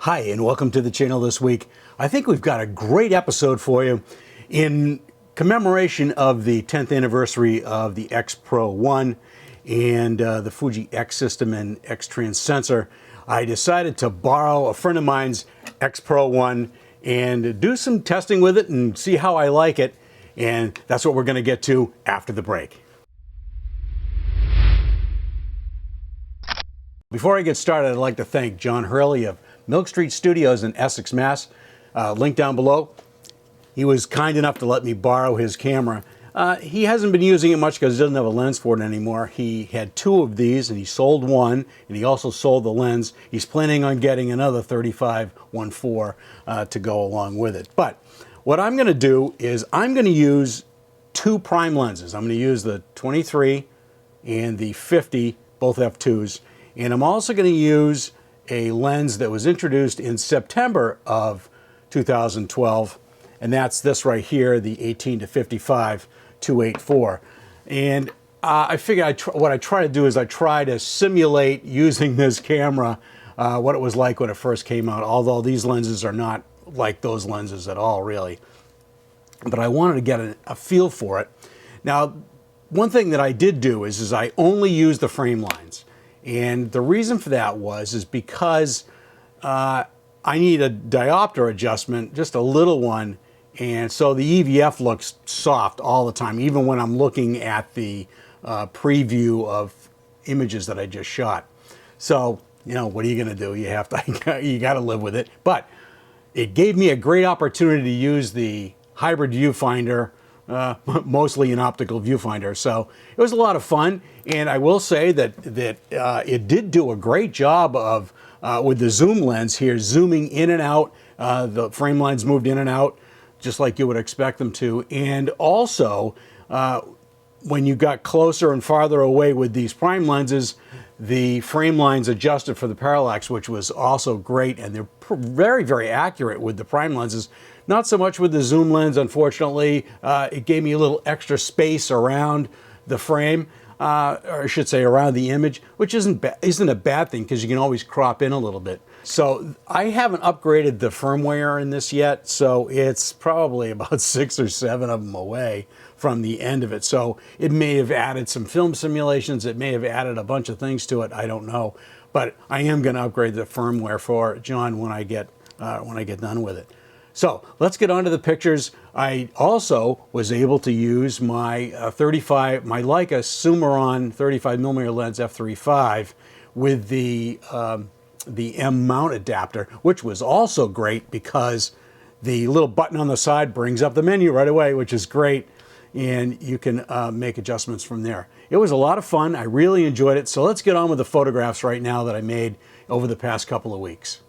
Hi, and welcome to the channel this week. I think we've got a great episode for you. In commemoration of the 10th anniversary of the X-Pro1 and the Fuji X system and X-Trans sensor, I decided to borrow a friend of mine's X-Pro1 and do some testing with it and see how I like it. And that's what we're going to get to after the break. Before I get started, I'd like to thank John Hurley of Milk Street Studios in Essex, Mass. Link down below. He was kind enough to let me borrow his camera. He hasn't been using it much because he doesn't have a lens for it anymore. He had two of these and he sold one, and he also sold the lens. He's planning on getting another 35-1.4 to go along with it. But what I'm going to do is I'm going to use two prime lenses. I'm going to use the 23 and the 50, both f2s. And I'm also going to use a lens that was introduced in September of 2012, and that's this right here, the 18-55 284. And I figure what I try to do is I try to simulate using this camera what it was like when it first came out, although these lenses are not like those lenses at all, really. But I wanted to get a feel for it. Now, one thing that I did do is I only used the frame lines. And the reason for that is because I need a diopter adjustment, just a little one, and so the EVF looks soft all the time, even when I'm looking at the preview of images that I just shot. So, you know, what are you going to do? You have to, you got to live with it. But it gave me a great opportunity to use the hybrid viewfinder, mostly an optical viewfinder. So it was a lot of fun, and I will say that it did do a great job of with the zoom lens here, zooming in and out. The frame lines moved in and out just like you would expect them to, and also when you got closer and farther away with these prime lenses, the frame lines adjusted for the parallax, which was also great, and they're very, very accurate with the prime lenses. Not so much with the zoom lens, unfortunately. It gave me a little extra space around the frame, or I should say around the image, which isn't a bad thing because you can always crop in a little bit. So I haven't upgraded the firmware in this yet, so it's probably about 6 or 7 of them away from the end of it. So it may have added some film simulations, it may have added a bunch of things to it, I don't know. But I am going to upgrade the firmware for John when I get done with it. So let's get on to the pictures. I also was able to use my my Leica Summron 35mm lens f3.5 with the M mount adapter, which was also great because the little button on the side brings up the menu right away, which is great, and you can make adjustments from there. It was a lot of fun. I really enjoyed it. So let's get on with the photographs right now that I made over the past couple of weeks.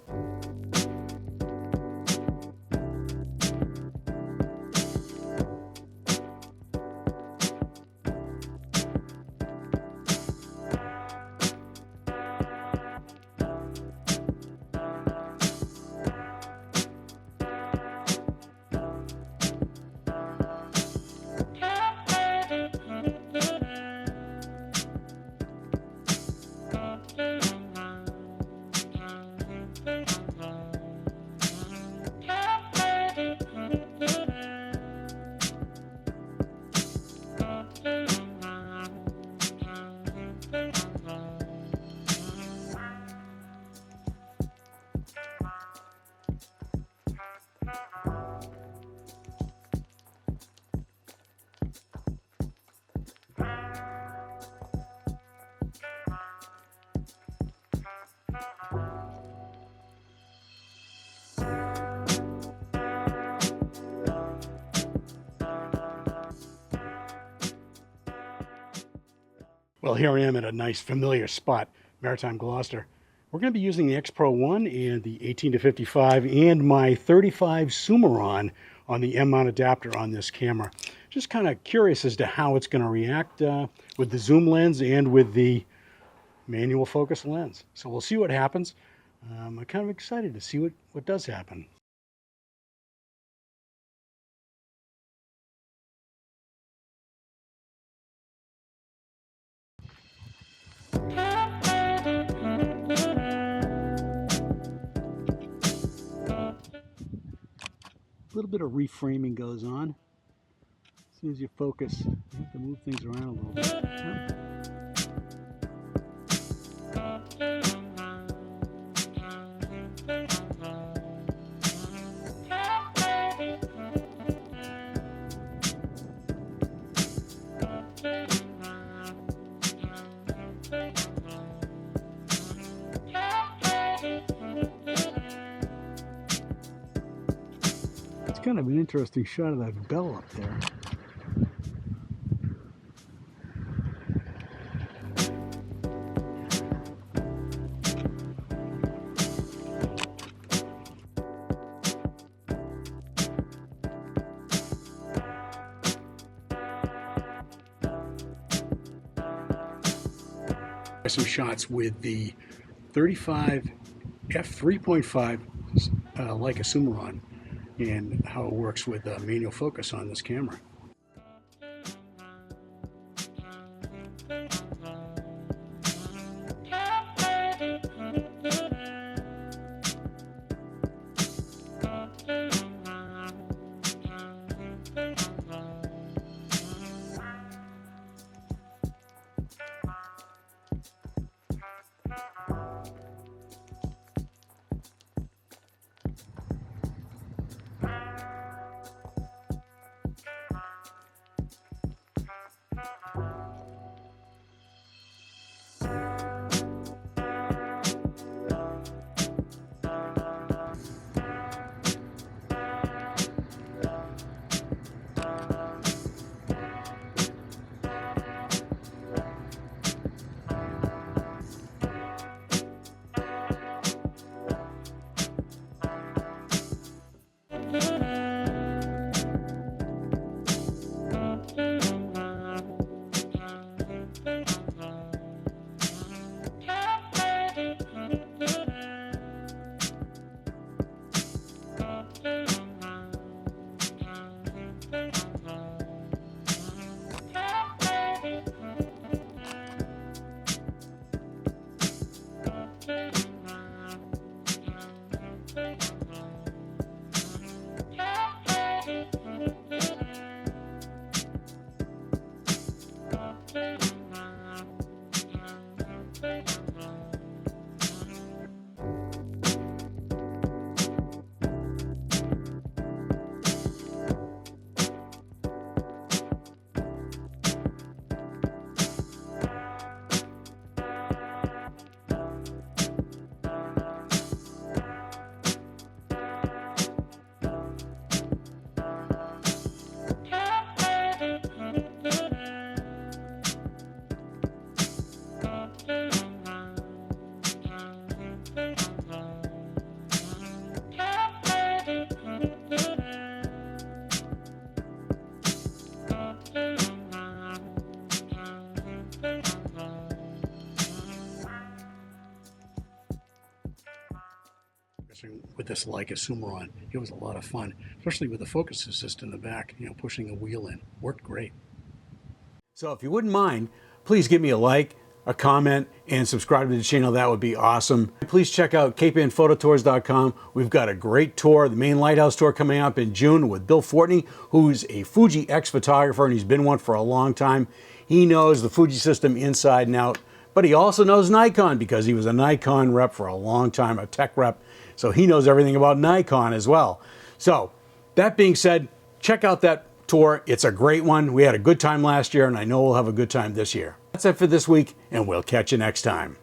Well, here I am at a nice familiar spot, Maritime Gloucester. We're going to be using the X-Pro1 and the 18-55 and my 35 Summron on the M mount adapter on this camera. Just kind of curious as to how it's going to react with the zoom lens and with the manual focus lens. So we'll see what happens. I'm kind of excited to see what does happen. A little bit of reframing goes on. As soon as you focus, you have to move things around a little bit. Yep. It's kind of an interesting shot of that bell up there. Some shots with the 35 f3.5 Leica Summron and how it works with manual focus on this camera. With this Leica Summron, it was a lot of fun, especially with the focus assist in the back, you know, pushing the wheel in. Worked great. So if you wouldn't mind, please give me a like, a comment, and subscribe to the channel. That would be awesome. Please check out capeandphototours.com. We've got a great tour, the main lighthouse tour coming up in June with Bill Fortney, who's a Fuji X photographer, and he's been one for a long time. He knows the Fuji system inside and out, but he also knows Nikon because he was a Nikon rep for a long time, a tech rep. So he knows everything about Nikon as well. So that being said, check out that tour. It's a great one. We had a good time last year, and I know we'll have a good time this year. That's it for this week, and we'll catch you next time.